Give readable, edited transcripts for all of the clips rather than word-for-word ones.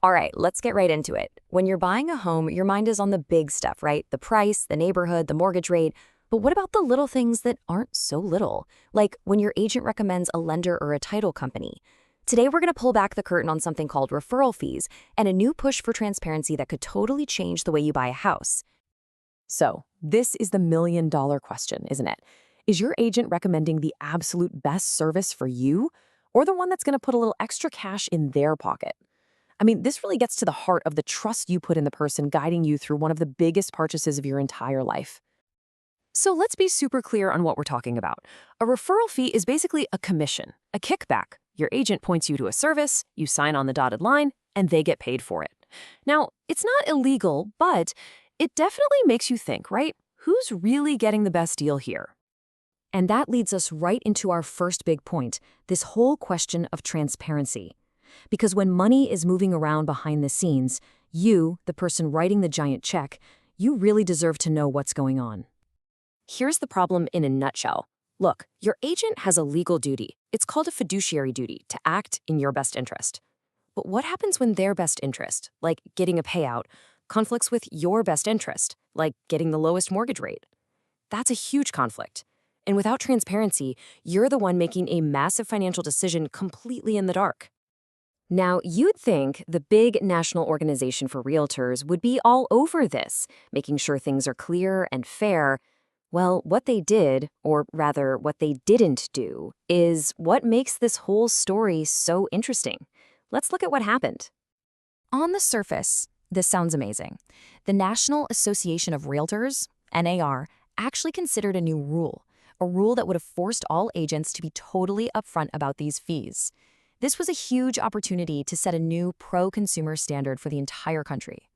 All right, let's get right into it. When you're buying a home, your mind is on the big stuff, right? The price, the neighborhood, the mortgage rate. But what about the little things that aren't so little? Like when your agent recommends a lender or a title company. Today, we're going to pull back the curtain on something called referral fees and a new push for transparency that could totally change the way you buy a house. So, this is the million-dollar question, isn't it? Is your agent recommending the absolute best service for you, or the one that's going to put a little extra cash in their pocket? I mean, this really gets to the heart of the trust you put in the person guiding you through one of the biggest purchases of your entire life. So let's be super clear on what we're talking about. A referral fee is basically a commission, a kickback. Your agent points you to a service, you sign on the dotted line, and they get paid for it. Now, it's not illegal, but it definitely makes you think, right? Who's really getting the best deal here? And that leads us right into our first big point, this whole question of transparency. Because when money is moving around behind the scenes, you, the person writing the giant check, you really deserve to know what's going on. Here's the problem in a nutshell. Look, your agent has a legal duty. It's called a fiduciary duty to act in your best interest. But what happens when their best interest, like getting a payout, conflicts with your best interest, like getting the lowest mortgage rate? That's a huge conflict. And without transparency, you're the one making a massive financial decision completely in the dark. Now, you'd think the big national organization for realtors would be all over this, making sure things are clear and fair. Well, what they did, or rather what they didn't do, is what makes this whole story so interesting. Let's look at what happened. On the surface, this sounds amazing. The National Association of Realtors, NAR, actually considered a new rule, a rule that would have forced all agents to be totally upfront about these fees. This was a huge opportunity to set a new pro-consumer standard for the entire country.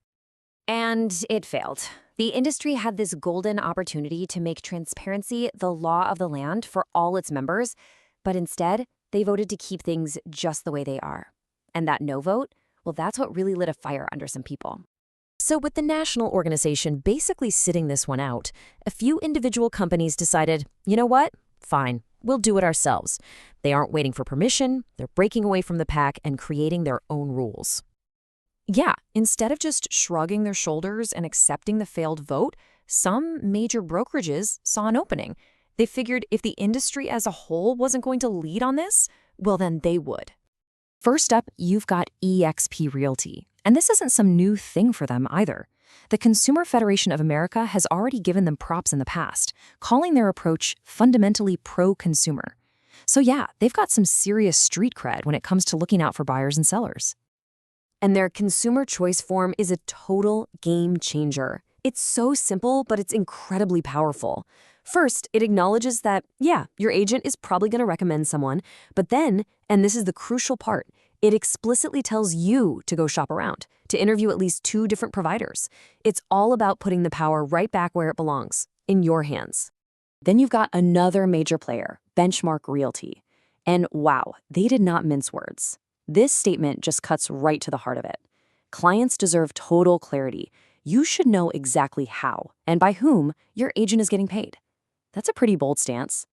And it failed. The industry had this golden opportunity to make transparency the law of the land for all its members, but instead, they voted to keep things just the way they are. And that no vote, well, that's what really lit a fire under some people. So with the national organization basically sitting this one out, a few individual companies decided, you know what? Fine, we'll do it ourselves. They aren't waiting for permission, they're breaking away from the pack and creating their own rules. Yeah, instead of just shrugging their shoulders and accepting the failed vote, some major brokerages saw an opening. They figured if the industry as a whole wasn't going to lead on this, well, then they would. First up, you've got eXp Realty. And this isn't some new thing for them either. The Consumer Federation of America has already given them props in the past, calling their approach fundamentally pro-consumer. So yeah, they've got some serious street cred when it comes to looking out for buyers and sellers. And their consumer choice form is a total game changer. It's so simple, but it's incredibly powerful. First, it acknowledges that, yeah, your agent is probably going to recommend someone, but then, and this is the crucial part, it explicitly tells you to go shop around, to interview at least 2 different providers. It's all about putting the power right back where it belongs, in your hands. Then you've got another major player, Benchmark Realty. And wow, they did not mince words. This statement just cuts right to the heart of it. Clients deserve total clarity. You should know exactly how and by whom your agent is getting paid. That's a pretty bold stance.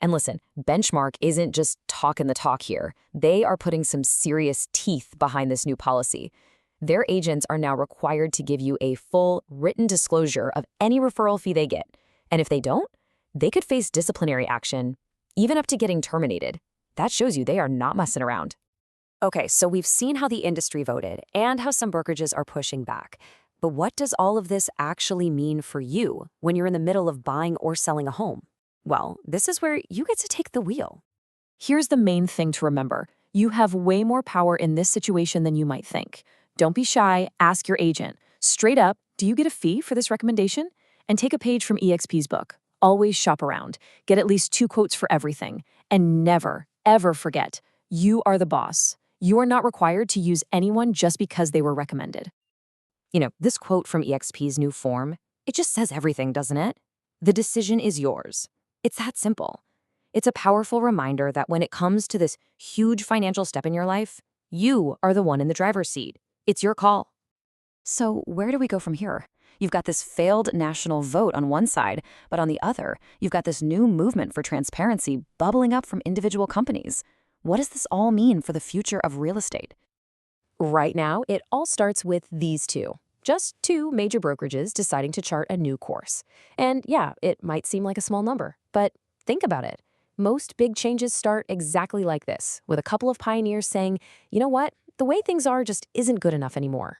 And listen, Benchmark isn't just talking the talk here. They are putting some serious teeth behind this new policy. Their agents are now required to give you a full written disclosure of any referral fee they get. And if they don't, they could face disciplinary action, even up to getting terminated. That shows you they are not messing around. Okay, so we've seen how the industry voted and how some brokerages are pushing back. But what does all of this actually mean for you when you're in the middle of buying or selling a home? Well, this is where you get to take the wheel. Here's the main thing to remember. You have way more power in this situation than you might think. Don't be shy, ask your agent. Straight up, do you get a fee for this recommendation? And take a page from eXp's book. Always shop around. Get at least 2 quotes for everything. And never, ever forget, you are the boss. You are not required to use anyone just because they were recommended. You know, this quote from eXp's new form, it just says everything, doesn't it? The decision is yours. It's that simple. It's a powerful reminder that when it comes to this huge financial step in your life, you are the one in the driver's seat. It's your call. So where do we go from here? You've got this failed national vote on one side, but on the other, you've got this new movement for transparency bubbling up from individual companies. What does this all mean for the future of real estate? Right now, it all starts with these two. Just two major brokerages deciding to chart a new course. And yeah, it might seem like a small number, but think about it. Most big changes start exactly like this, with a couple of pioneers saying, you know what, the way things are just isn't good enough anymore.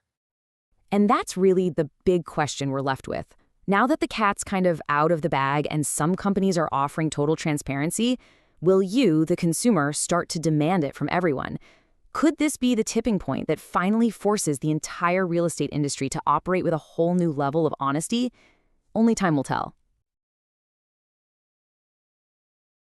And that's really the big question we're left with. Now that the cat's kind of out of the bag and some companies are offering total transparency, will you, the consumer, start to demand it from everyone? Could this be the tipping point that finally forces the entire real estate industry to operate with a whole new level of honesty? Only time will tell.